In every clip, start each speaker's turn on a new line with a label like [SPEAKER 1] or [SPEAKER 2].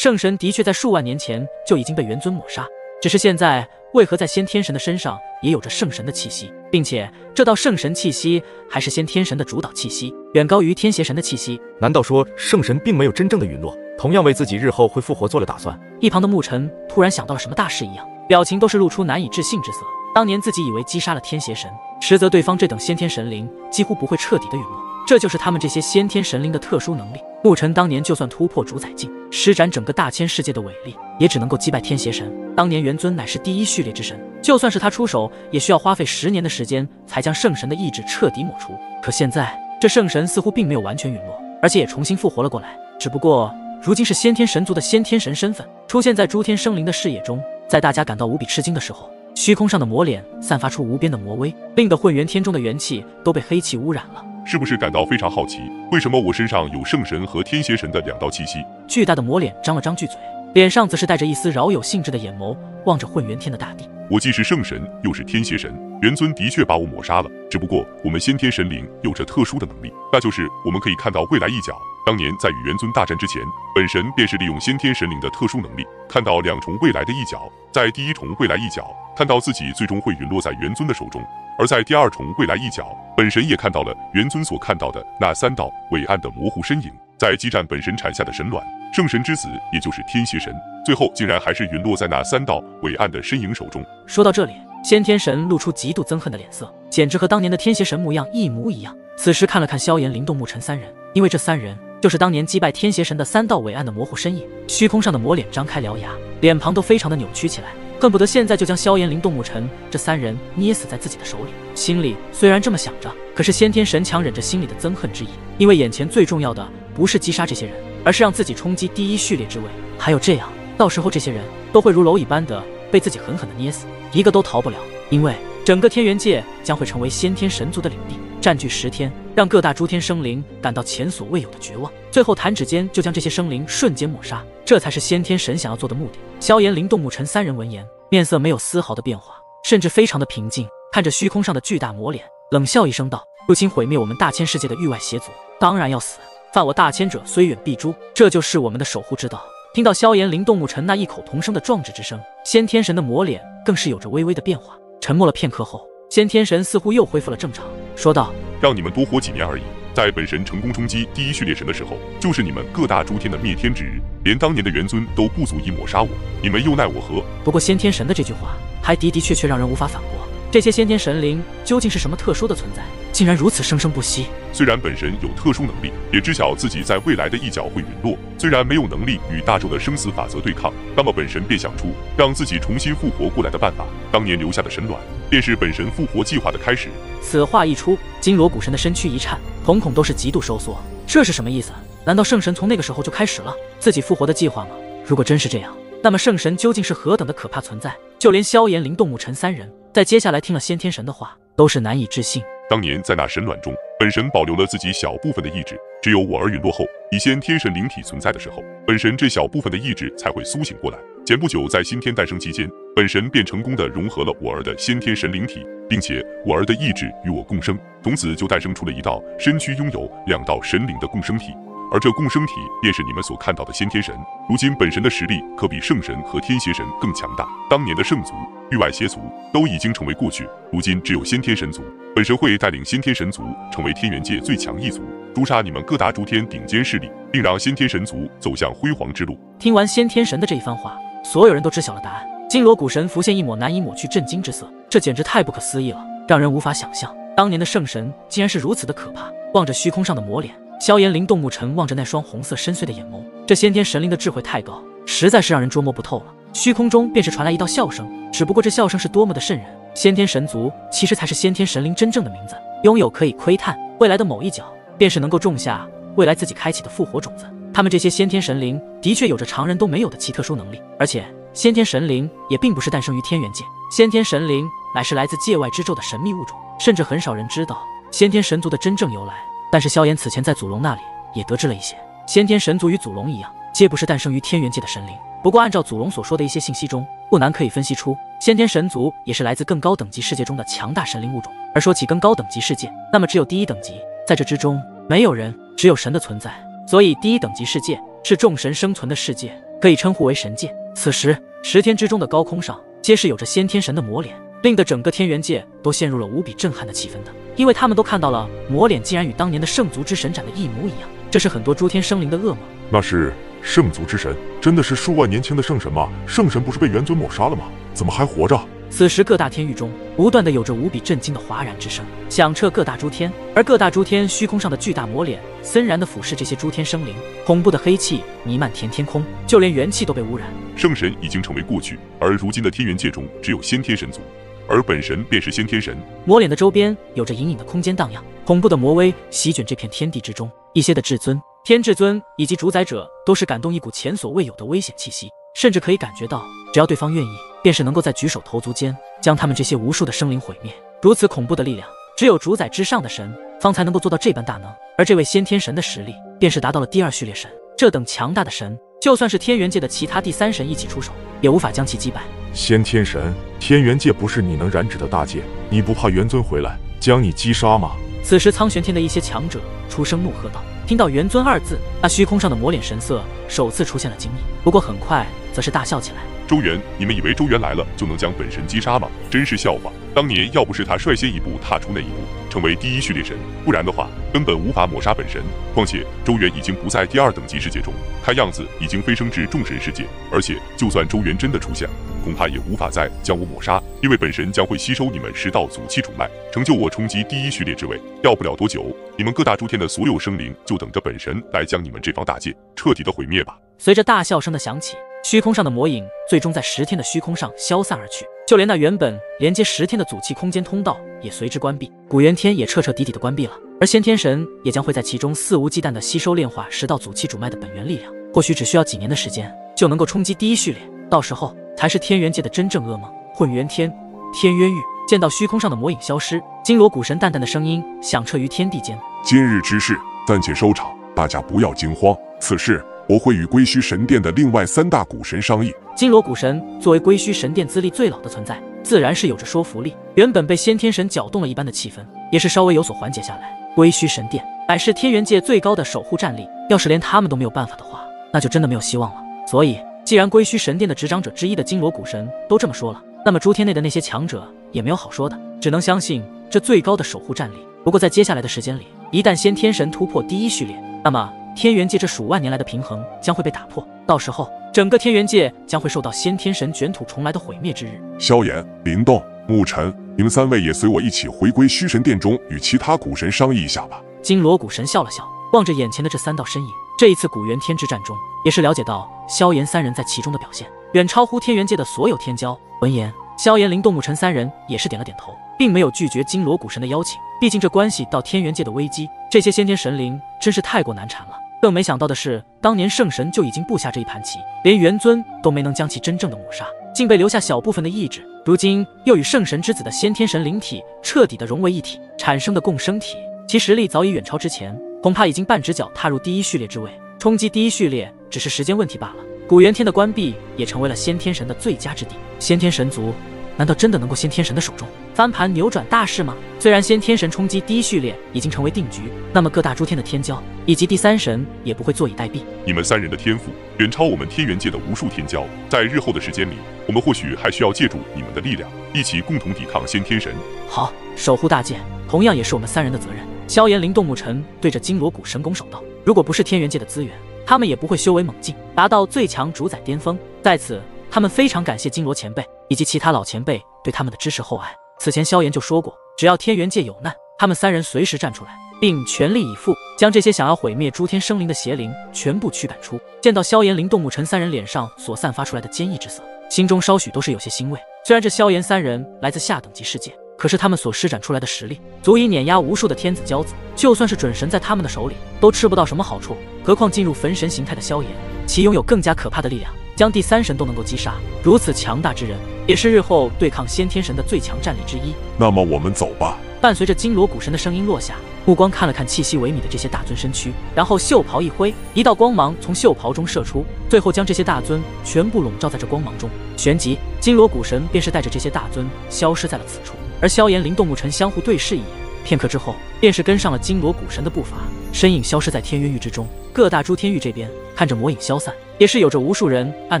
[SPEAKER 1] 圣神的确在数万年前就已经被元尊抹杀，只是现在为何在先天神的身上也有着圣神的气息，并且这道圣神气息还是先天神的主导气息，远高于天邪神的气息。
[SPEAKER 2] 难道说圣神并没有真正的陨落，同样为自己日后会复活做了打算？
[SPEAKER 1] 一旁的牧尘突然想到了什么大事一样，表情都是露出难以置信之色。当年自己以为击杀了天邪神，实则对方这等先天神灵几乎不会彻底的陨落，这就是他们这些先天神灵的特殊能力。牧尘当年就算突破主宰境，施展整个大千世界的伟力，也只能够击败天邪神。当年元尊乃是第一序列之神，就算是他出手，也需要花费10年的时间才将圣神的意志彻底抹除。可现在这圣神似乎并没有完全陨落，而且也重新复活了过来，只不过如今是先天神族的先天神身份出现在诸天生灵的视野中。在大家感到无比吃惊的时候，虚空上的魔脸散发出无边的魔威，令得混元天中的元气都被黑气污染了。
[SPEAKER 3] 是不是感到非常好奇，为什么我身上有圣神和天邪神的2道气息？
[SPEAKER 1] 巨大的魔脸张了张巨嘴，脸上则是带着一丝饶有兴致的眼眸，望着混元天的大地。
[SPEAKER 3] 我既是圣神，又是天邪神，元尊的确把我抹杀了。只不过我们先天神灵有着特殊的能力，那就是我们可以看到未来一角。当年在与元尊大战之前，本神便是利用先天神灵的特殊能力，看到2重未来的一角，在第1重未来一角看到自己最终会陨落在元尊的手中，而在第2重未来一角，本神也看到了元尊所看到的那3道伟岸的模糊身影，在激战本神产下的神卵圣神之子，也就是天邪神，最后竟然还是陨落在那3道伟岸的身影手中。
[SPEAKER 1] 说到这里，先天神露出极度憎恨的脸色，简直和当年的天邪神模样一模一样。此时看了看萧炎、灵动、牧尘3人，因为这3人就是当年击败天邪神的3道伟岸的模糊身影。虚空上的魔脸张开獠牙，脸庞都非常的扭曲起来，恨不得现在就将萧炎、灵动、牧尘这3人捏死在自己的手里。心里虽然这么想着，可是先天神强忍着心里的憎恨之意，因为眼前最重要的不是击杀这些人，而是让自己冲击第1序列之位。还有这样，到时候这些人都会如蝼蚁般的被自己狠狠的捏死，一个都逃不了。因为整个天元界将会成为先天神族的领地，占据10天，让各大诸天生灵感到前所未有的绝望，最后弹指间就将这些生灵瞬间抹杀，这才是先天神想要做的目的。萧炎、灵动、牧尘3人闻言，面色没有丝毫的变化，甚至非常的平静，看着虚空上的巨大魔脸，冷笑一声道：入侵毁灭我们大千世界的域外邪族，当然要死，犯我大千者虽远必诛，这就是我们的守护之道。听到萧炎、灵动、牧尘那异口同声的壮志之声，先天神的魔脸更是有着微微的变化。沉默了片刻后，先天神似乎又恢复了正常，说道：
[SPEAKER 3] 让你们多活几年而已，在本神成功冲击第1序列神的时候，就是你们各大诸天的灭天之日，连当年的元尊都不足以抹杀我，你们又奈我何？
[SPEAKER 1] 不过先天神的这句话还的确让人无法反驳，这些先天神灵究竟是什么特殊的存在，竟然如此生生不息？
[SPEAKER 3] 虽然本神有特殊能力，也知晓自己在未来的一角会陨落，虽然没有能力与大周的生死法则对抗，那么本神便想出让自己重新复活过来的办法。当年留下的神卵，便是本神复活计划的开始。
[SPEAKER 1] 此话一出，金锣鼓神的身躯一颤，瞳孔都是极度收缩。这是什么意思？难道圣神从那个时候就开始了自己复活的计划吗？如果真是这样，那么圣神究竟是何等的可怕存在？就连萧炎、灵动、牧尘3人在接下来听了先天神的话，都是难以置信。
[SPEAKER 3] 当年在那神卵中，本神保留了自己小部分的意志，只有我儿陨落后，以先天神灵体存在的时候，本神这小部分的意志才会苏醒过来。前不久在新天诞生期间，本神便成功的融合了我儿的先天神灵体，并且我儿的意志与我共生，从此就诞生出了一道身躯拥有2道神灵的共生体。而这共生体便是你们所看到的先天神。如今本神的实力可比圣神和天邪神更强大，当年的圣族、域外邪族都已经成为过去，如今只有先天神族。本神会带领先天神族成为天元界最强一族，诛杀你们各大诸天顶尖势力，并让先天神族走向辉煌之路。
[SPEAKER 1] 听完先天神的这一番话，所有人都知晓了答案。金锣鼓神浮现一抹难以抹去震惊之色，这简直太不可思议了，让人无法想象当年的圣神竟然是如此的可怕。望着虚空上的魔脸，萧炎、灵动、牧尘望着那双红色深邃的眼眸，这先天神灵的智慧太高，实在是让人捉摸不透了。虚空中便是传来一道笑声，只不过这笑声是多么的瘆人。先天神族其实才是先天神灵真正的名字，拥有可以窥探未来的某一角，便是能够种下未来自己开启的复活种子。他们这些先天神灵的确有着常人都没有的其特殊能力，而且先天神灵也并不是诞生于天元界，先天神灵乃是来自界外之宙的神秘物种，甚至很少人知道先天神族的真正由来。但是萧炎此前在祖龙那里也得知了一些，先天神族与祖龙一样，皆不是诞生于天元界的神灵。不过按照祖龙所说的一些信息中，不难可以分析出，先天神族也是来自更高等级世界中的强大神灵物种。而说起更高等级世界，那么只有第1等级，在这之中没有人，只有神的存在。所以第1等级世界是众神生存的世界，可以称呼为神界。此时10天之中的高空上皆是有着先天神的魔脸，令得整个天元界都陷入了无比震撼的气氛的，因为他们都看到了魔脸竟然与当年的圣族之神斩的一模一样，这是很多诸天生灵的噩梦。
[SPEAKER 4] 那是圣族之神，真的是数万年前的圣神吗？圣神不是被元尊抹杀了吗？怎么还活着？
[SPEAKER 1] 此时各大天域中不断的有着无比震惊的哗然之声，响彻各大诸天，而各大诸天虚空上的巨大魔脸森然的俯视这些诸天生灵，恐怖的黑气弥漫天空，就连元气都被污染。
[SPEAKER 3] 圣神已经成为过去，而如今的天元界中只有先天神族，而本神便是先天神。
[SPEAKER 1] 魔脸的周边有着隐隐的空间荡漾，恐怖的魔威席卷这片天地之中，一些的至尊、天至尊以及主宰者都是感动一股前所未有的危险气息，甚至可以感觉到，只要对方愿意，便是能够在举手投足间将他们这些无数的生灵毁灭。如此恐怖的力量，只有主宰之上的神方才能够做到这般大能，而这位先天神的实力便是达到了第2序列神。这等强大的神，就算是天元界的其他第3神一起出手，也无法将其击败。
[SPEAKER 4] 先天神，天元界不是你能染指的大界，你不怕元尊回来将你击杀吗？
[SPEAKER 1] 此时苍玄天的一些强者出声怒喝道。听到元尊2字，那虚空上的魔脸神色首次出现了惊异，不过很快则是大笑起来。
[SPEAKER 3] 周元，你们以为周元来了就能将本神击杀吗？真是笑话！当年要不是他率先一步踏出那一步，成为第1序列神，不然的话根本无法抹杀本神。况且周元已经不在第2等级世界中，看样子已经飞升至众神世界，而且就算周元真的出现，恐怕也无法再将我抹杀，因为本神将会吸收你们10道祖气主脉，成就我冲击第1序列之位。要不了多久，你们各大诸天的所有生灵就等着本神来将你们这方大界彻底的毁灭吧。
[SPEAKER 1] 随着大笑声的响起，虚空上的魔影最终在10天的虚空上消散而去，就连那原本连接10天的祖气空间通道也随之关闭，古元天也彻彻底底的关闭了，而先天神也将会在其中肆无忌惮的吸收炼化10道祖气主脉的本源力量，或许只需要几年的时间就能够冲击第1序列，到时候才是天元界的真正噩梦。混元天，天渊域见到虚空上的魔影消失，金锣鼓神淡淡的声音响彻于天地间：
[SPEAKER 4] 今日之事暂且收场，大家不要惊慌，此事我会与归墟神殿的另外3大古神商议。
[SPEAKER 1] 金锣鼓神作为归墟神殿资历最老的存在，自然是有着说服力，原本被先天神搅动了一般的气氛也是稍微有所缓解下来。归墟神殿乃是天元界最高的守护战力，要是连他们都没有办法的话，那就真的没有希望了。所以既然归墟神殿的执掌者之一的金锣鼓神都这么说了，那么诸天内的那些强者也没有好说的，只能相信这最高的守护战力。不过在接下来的时间里，一旦先天神突破第1序列，那么天元界这数万年来的平衡将会被打破，到时候整个天元界将会受到先天神卷土重来的毁灭之日。
[SPEAKER 4] 萧炎、灵动、沐尘，你们3位也随我一起回归虚神殿中与其他古神商议一下吧。
[SPEAKER 1] 金锣鼓神笑了笑，望着眼前的这3道身影，这一次古元天之战中也是了解到萧炎3人在其中的表现远超乎天元界的所有天骄。闻言，萧炎、灵动、沐尘3人也是点了点头，并没有拒绝金锣鼓神的邀请，毕竟这关系到天元界的危机，这些先天神灵真是太过难缠了。更没想到的是，当年圣神就已经布下这一盘棋，连元尊都没能将其真正的抹杀，竟被留下小部分的意志，如今又与圣神之子的先天神灵体彻底的融为一体，产生的共生体，其实力早已远超之前，恐怕已经半只脚踏入第1序列之位，冲击第1序列只是时间问题罢了。古元天的关闭也成为了先天神的最佳之地，先天神族难道真的能够先天神的手中翻盘扭转大事吗？虽然先天神冲击第1序列已经成为定局，那么各大诸天的天骄以及第3神也不会坐以待毙。
[SPEAKER 3] 你们3人的天赋远超我们天元界的无数天骄，在日后的时间里，我们或许还需要借助你们的力量，一起共同抵抗先天神。
[SPEAKER 1] 好，守护大界同样也是我们3人的责任。萧炎、灵动、沐尘对着金锣鼓神拱手道：如果不是天元界的资源，他们也不会修为猛进，达到最强主宰巅峰。在此，他们非常感谢金锣前辈以及其他老前辈对他们的支持厚爱。此前萧炎就说过，只要天元界有难，他们3人随时站出来，并全力以赴将这些想要毁灭诸天生灵的邪灵全部驱赶出。见到萧炎、灵动、沐尘3人脸上所散发出来的坚毅之色，心中稍许都是有些欣慰。虽然这萧炎3人来自下等级世界，可是他们所施展出来的实力足以碾压无数的天子骄子，就算是准神在他们的手里都吃不到什么好处，何况进入焚神形态的萧炎，其拥有更加可怕的力量，将第3神都能够击杀。如此强大之人，也是日后对抗先天神的最强战力之一。
[SPEAKER 4] 那么我们走吧。
[SPEAKER 1] 伴随着金锣鼓神的声音落下，目光看了看气息萎靡的这些大尊身躯，然后袖袍一挥，一道光芒从袖袍中射出，最后将这些大尊全部笼罩在这光芒中。旋即，金锣鼓神便是带着这些大尊消失在了此处。而萧炎、灵动、沐尘相互对视一眼，片刻之后，便是跟上了金锣鼓神的步伐，身影消失在天渊域之中。各大诸天域这边看着魔影消散，也是有着无数人暗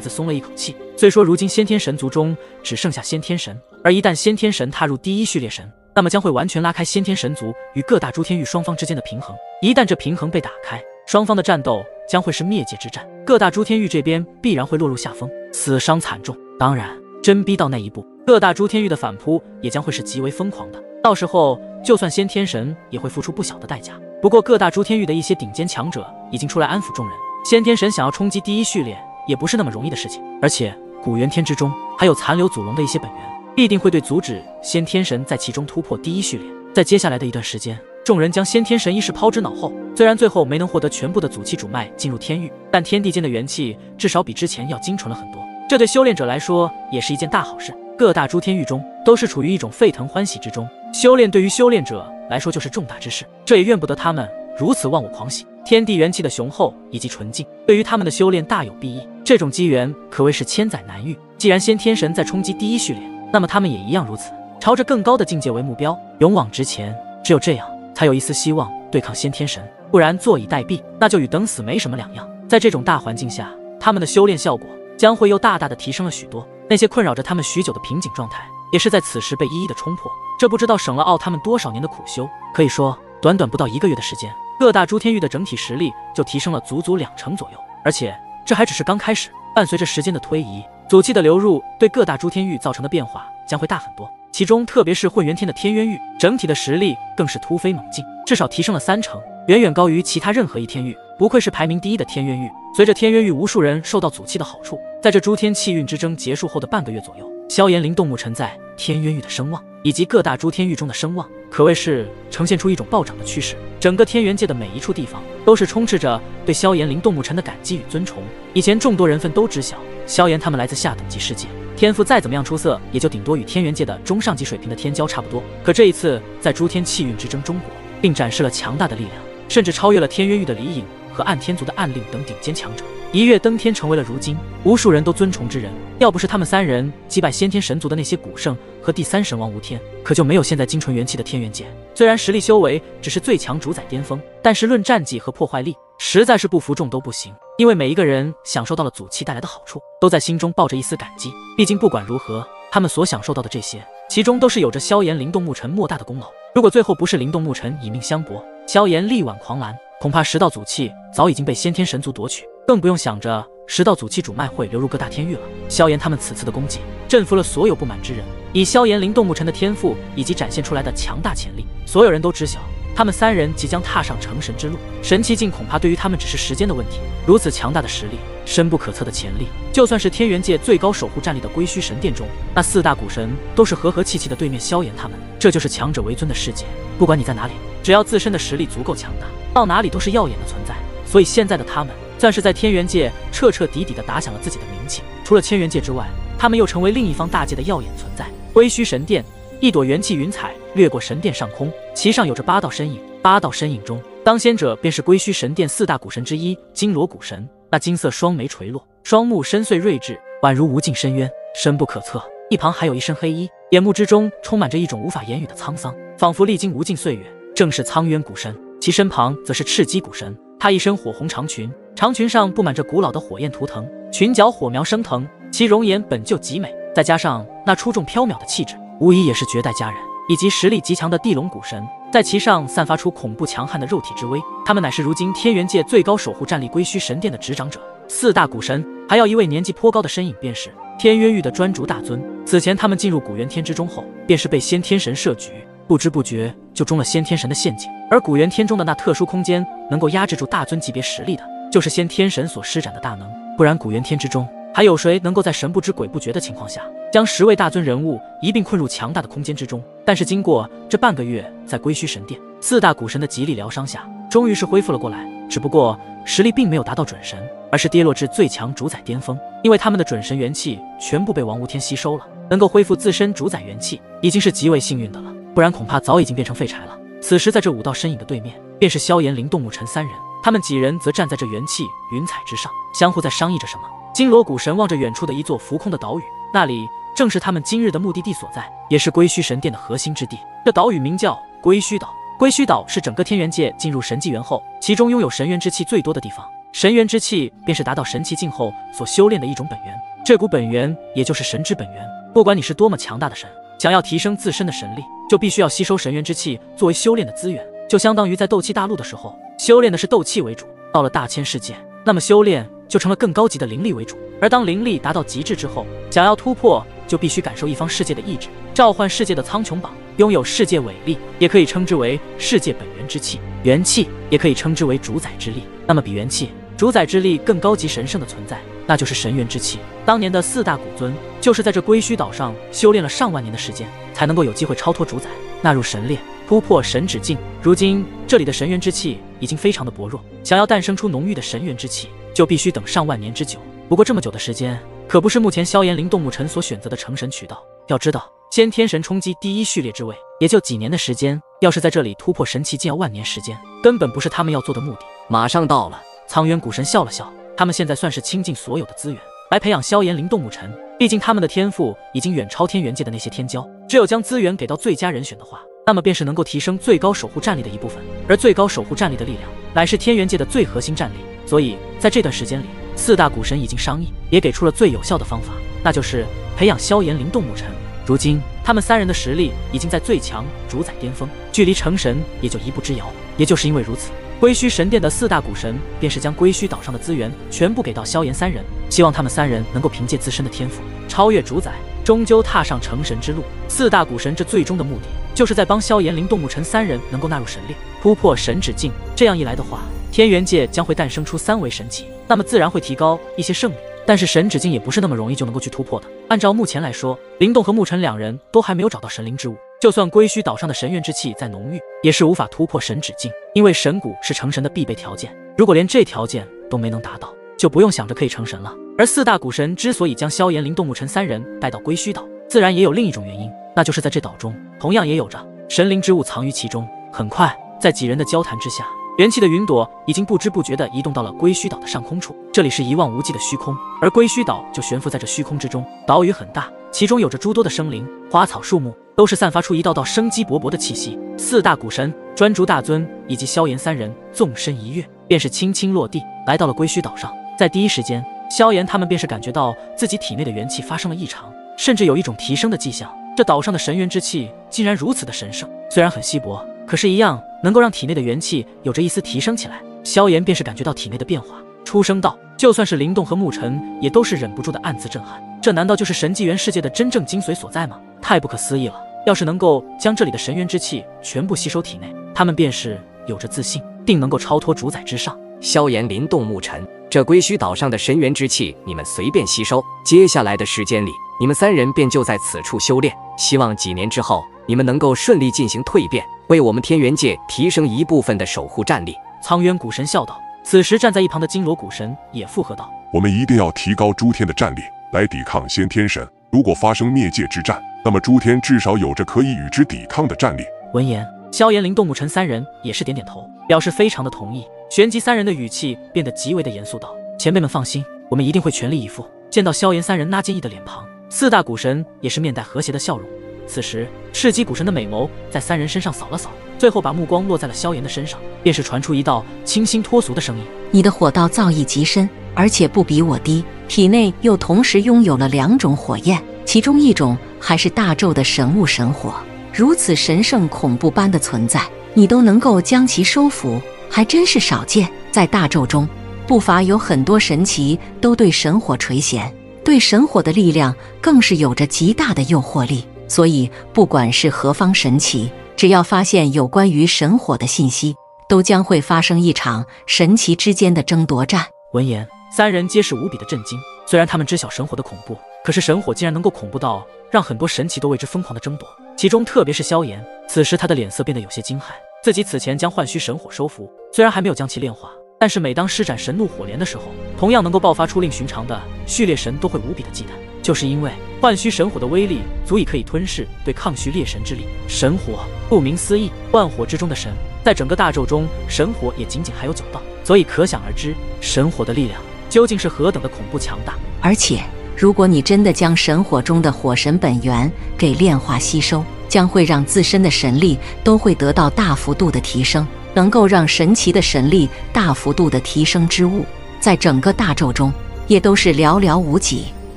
[SPEAKER 1] 自松了一口气。虽说如今先天神族中只剩下先天神，而一旦先天神踏入第一序列神，那么将会完全拉开先天神族与各大诸天域双方之间的平衡。一旦这平衡被打开，双方的战斗将会是灭界之战，各大诸天域这边必然会落入下风，死伤惨重。当然，真逼到那一步，各大诸天域的反扑也将会是极为疯狂的。到时候，就算先天神也会付出不小的代价。不过，各大诸天域的一些顶尖强者已经出来安抚众人，先天神想要冲击第一序列也不是那么容易的事情。而且，古元天之中还有残留祖龙的一些本源，必定会对阻止先天神在其中突破第一序列。在接下来的一段时间，众人将先天神一事抛之脑后。虽然最后没能获得全部的祖气主脉进入天域，但天地间的元气至少比之前要精纯了很多，这对修炼者来说也是一件大好事。各大诸天域中都是处于一种沸腾欢喜之中，修炼对于修炼者来说就是重大之事，这也怨不得他们如此忘我狂喜。天地元气的雄厚以及纯净，对于他们的修炼大有裨益。这种机缘可谓是千载难遇。既然先天神在冲击第一序列，那么他们也一样如此，朝着更高的境界为目标，勇往直前。只有这样，才有一丝希望对抗先天神，不然坐以待毙，那就与等死没什么两样。在这种大环境下，他们的修炼效果将会又大大的提升了许多。那些困扰着他们许久的瓶颈状态，也是在此时被一一的冲破。这不知道省了奥他们多少年的苦修。可以说，短短不到1个月的时间，各大诸天域的整体实力就提升了足足2成左右。而且这还只是刚开始，伴随着时间的推移，祖气的流入对各大诸天域造成的变化将会大很多。其中特别是混元天的天渊域，整体的实力更是突飞猛进，至少提升了3成，远远高于其他任何一天域。不愧是排名第1的天渊域。随着天渊域无数人受到祖气的好处，在这诸天气运之争结束后的半个月左右，萧炎、灵动木尘在天渊域的声望以及各大诸天域中的声望，可谓是呈现出一种暴涨的趋势。整个天元界的每一处地方都是充斥着对萧炎、灵动木尘的感激与尊崇。以前众多人分都知晓，萧炎他们来自下等级世界，天赋再怎么样出色，也就顶多与天元界的中上级水平的天骄差不多。可这一次在诸天气运之争中国，并展示了强大的力量，甚至超越了天渊域的李隐和暗天族的暗令等顶尖强者，一跃登天，成为了如今无数人都尊崇之人。要不是他们3人击败先天神族的那些古圣和第3神王无天，可就没有现在精纯元气的天元界。虽然实力修为只是最强主宰巅峰，但是论战绩和破坏力，实在是不服众都不行。因为每一个人享受到了祖气带来的好处，都在心中抱着一丝感激。毕竟不管如何，他们所享受到的这些，其中都是有着萧炎、灵动木尘莫大的功劳。如果最后不是灵动木尘以命相搏，萧炎力挽狂澜，恐怕10道祖气早已经被先天神族夺取，更不用想着10道祖气主脉会流入各大天域了。萧炎他们此次的功绩，振服了所有不满之人。以萧炎、灵动木尘的天赋以及展现出来的强大潜力，所有人都知晓，他们3人即将踏上成神之路。神奇境恐怕对于他们只是时间的问题。如此强大的实力，深不可测的潜力，就算是天元界最高守护战力的归墟神殿中，那4大古神都是和和气气的对面萧炎他们。这就是强者为尊的世界，不管你在哪里，只要自身的实力足够强大，到哪里都是耀眼的存在。所以现在的他们算是在天元界彻彻底底的打响了自己的名气。除了天元界之外，他们又成为另一方大界的耀眼存在。归墟神殿，一朵元气云彩掠过神殿上空，其上有着8道身影。8道身影中，当先者便是归墟神殿4大古神之一金锣古神。那金色双眉垂落，双目深邃睿智，宛如无尽深渊，深不可测。一旁还有一身黑衣，眼目之中充满着一种无法言语的沧桑，仿佛历经无尽岁月，正是苍渊古神。其身旁则是赤鸡古神，他一身火红长裙，长裙上布满着古老的火焰图腾，裙角火苗升腾，其容颜本就极美，再加上那出众飘渺的气质，无疑也是绝代佳人。以及实力极强的地龙古神，在其上散发出恐怖强悍的肉体之威。他们乃是如今天元界最高守护战力归墟神殿的执掌者。4大古神还要一位年纪颇高的身影，便是天渊域的专逐大尊。此前他们进入古元天之中后，便是被先天神设局，不知不觉就中了先天神的陷阱。而古元天中的那特殊空间，能够压制住大尊级别实力的，就是先天神所施展的大能。不然古元天之中还有谁能够在神不知鬼不觉的情况下，将10位大尊人物一并困入强大的空间之中？但是经过这半个月在归墟神殿4大古神的极力疗伤下，终于是恢复了过来。只不过实力并没有达到准神，而是跌落至最强主宰巅峰。因为他们的准神元气全部被王无天吸收了，能够恢复自身主宰元气，已经是极为幸运的了，不然恐怕早已经变成废柴了。此时在这5道身影的对面，便是萧炎、灵动木尘3人，他们几人则站在这元气云彩之上，相互在商议着什么。金锣古神望着远处的一座浮空的岛屿，那里正是他们今日的目的地所在，也是归墟神殿的核心之地。这岛屿名叫归墟岛。归墟岛是整个天元界进入神纪元后，其中拥有神元之气最多的地方。神元之气便是达到神奇境后所修炼的一种本源，这股本源也就是神之本源。不管你是多么强大的神，想要提升自身的神力，就必须要吸收神元之气作为修炼的资源，就相当于在斗气大陆的时候，修炼的是斗气为主，到了大千世界，那么修炼就成了更高级的灵力为主。而当灵力达到极致之后，想要突破，就必须感受一方世界的意志，召唤世界的苍穹榜，拥有世界伟力，也可以称之为世界本源之气。元气也可以称之为主宰之力。那么比元气、主宰之力更高级神圣的存在，那就是神元之气。当年的4大古尊就是在这归墟岛上修炼了上万年的时间，才能够有机会超脱主宰，纳入神炼，突破神指境。如今这里的神元之气已经非常的薄弱，想要诞生出浓郁的神元之气，就必须等上万年之久。不过这么久的时间，可不是目前萧炎灵动木尘所选择的成神渠道。要知道，先天神冲击第一序列之位，也就几年的时间，要是在这里突破神奇，竟要万年时间，根本不是他们要做的目的。
[SPEAKER 5] 马上到了。
[SPEAKER 1] 苍渊古神笑了笑，他们现在算是倾尽所有的资源来培养萧炎灵动木尘，毕竟他们的天赋已经远超天元界的那些天骄，只有将资源给到最佳人选的话，那么便是能够提升最高守护战力的一部分。而最高守护战力的力量，乃是天元界的最核心战力。所以在这段时间里，4大古神已经商议，也给出了最有效的方法，那就是培养萧炎灵动木尘。如今他们3人的实力已经在最强主宰巅峰，距离成神也就一步之遥。也就是因为如此，归墟神殿的4大古神便是将归墟岛上的资源全部给到萧炎3人，希望他们3人能够凭借自身的天赋超越主宰，终究踏上成神之路。4大古神这最终的目的，就是在帮萧炎灵动木尘3人能够纳入神炼，突破神指境。这样一来的话，天元界将会诞生出3位神奇，那么自然会提高一些胜率。但是神指境也不是那么容易就能够去突破的。按照目前来说，灵动和沐尘2人都还没有找到神灵之物，就算归墟岛上的神元之气再浓郁，也是无法突破神指境，因为神骨是成神的必备条件。如果连这条件都没能达到，就不用想着可以成神了。而4大古神之所以将萧炎、灵动、沐尘3人带到归墟岛，自然也有另一种原因，那就是在这岛中同样也有着神灵之物藏于其中。很快，在几人的交谈之下，元气的云朵已经不知不觉地移动到了归墟岛的上空处，这里是一望无际的虚空，而归墟岛就悬浮在这虚空之中。岛屿很大，其中有着诸多的生灵，花草树木都是散发出一道道生机勃勃的气息。4大古神、专诸大尊以及萧炎3人纵身一跃，便是轻轻落地，来到了归墟岛上。在第一时间，萧炎他们便是感觉到自己体内的元气发生了异常，甚至有一种提升的迹象。这岛上的神元之气竟然如此的神圣，虽然很稀薄，可是一样能够让体内的元气有着一丝提升起来。萧炎便是感觉到体内的变化，出声道：就算是灵动和沐尘也都是忍不住的暗自震撼，这难道就是神纪元世界的真正精髓所在吗？太不可思议了！要是能够将这里的神元之气全部吸收体内，他们便是有着自信，定能够超脱主宰之上。
[SPEAKER 5] 萧炎、灵动、沐尘，这归墟岛上的神元之气你们随便吸收，接下来的时间里，你们3人便就在此处修炼，希望几年之后你们能够顺利进行蜕变，为我们天元界提升一部分的守护战力。
[SPEAKER 1] 苍渊古神笑道。此时站在一旁的金罗古神也附和道：
[SPEAKER 4] 我们一定要提高诸天的战力，来抵抗先天神。如果发生灭界之战，那么诸天至少有着可以与之抵抗的战力。
[SPEAKER 1] 闻言，萧炎、灵动、沐尘3人也是点点头，表示非常的同意。旋即3人的语气变得极为的严肃道：前辈们放心，我们一定会全力以赴。见到萧炎3人那坚毅的脸庞，4大古神也是面带和谐的笑容。此时赤鸡古神的美眸在3人身上扫了扫，最后把目光落在了萧炎的身上，便是传出一道清新脱俗的声音：
[SPEAKER 6] 你的火道造诣极深，而且不比我低，体内又同时拥有了2种火焰，其中一种还是大纣的神物神火，如此神圣恐怖般的存在，你都能够将其收服，还真是少见。在大纣中，不乏有很多神奇都对神火垂涎，对神火的力量更是有着极大的诱惑力。所以不管是何方神奇，只要发现有关于神火的信息，都将会发生一场神奇之间的争夺战。
[SPEAKER 1] 闻言，3人皆是无比的震惊。虽然他们知晓神火的恐怖，可是神火竟然能够恐怖到让很多神奇都为之疯狂的争夺，其中特别是萧炎，此时他的脸色变得有些惊骇。自己此前将幻虚神火收服，虽然还没有将其炼化，但是每当施展神怒火莲的时候，同样能够爆发出令寻常的序列神都会无比的忌惮。就是因为幻虚神火的威力足以可以吞噬对抗序列神之力。神火顾名思义，万火之中的神，在整个大纣中，神火也仅仅还有9道，所以可想而知，神火的力量究竟是何等的恐怖强大。
[SPEAKER 6] 而且如果你真的将神火中的火神本源给炼化吸收，将会让自身的神力都会得到大幅度的提升。能够让神奇的神力大幅度的提升之物，在整个大宙中也都是寥寥无几。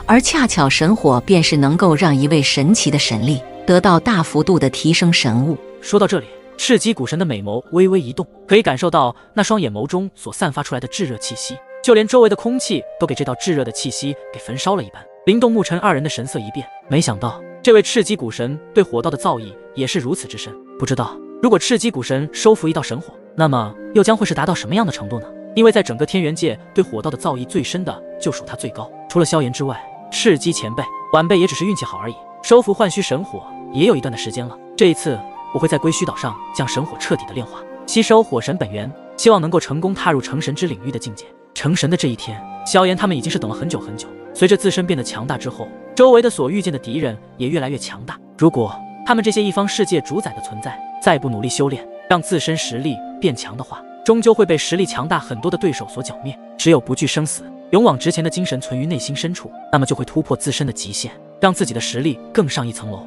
[SPEAKER 6] 而恰巧神火便是能够让一位神奇的神力得到大幅度的提升神物。
[SPEAKER 1] 说到这里，赤极古神的美眸微微一动，可以感受到那双眼眸中所散发出来的炙热气息，就连周围的空气都给这道炙热的气息给焚烧了一般。灵动沐尘二人的神色一变，没想到这位赤极古神对火道的造诣也是如此之深。不知道如果赤极古神收服一道神火，那么又将会是达到什么样的程度呢？因为在整个天元界，对火道的造诣最深的就属他最高。除了萧炎之外，赤极前辈、晚辈也只是运气好而已。收服幻虚神火也有一段的时间了。这一次，我会在归墟岛上将神火彻底的炼化，吸收火神本源，希望能够成功踏入成神之领域的境界。成神的这一天，萧炎他们已经是等了很久很久。随着自身变得强大之后，周围的所遇见的敌人也越来越强大。如果他们这些一方世界主宰的存在再不努力修炼，让自身实力变强的话，终究会被实力强大很多的对手所剿灭。只有不惧生死、勇往直前的精神存于内心深处，那么就会突破自身的极限，让自己的实力更上一层楼。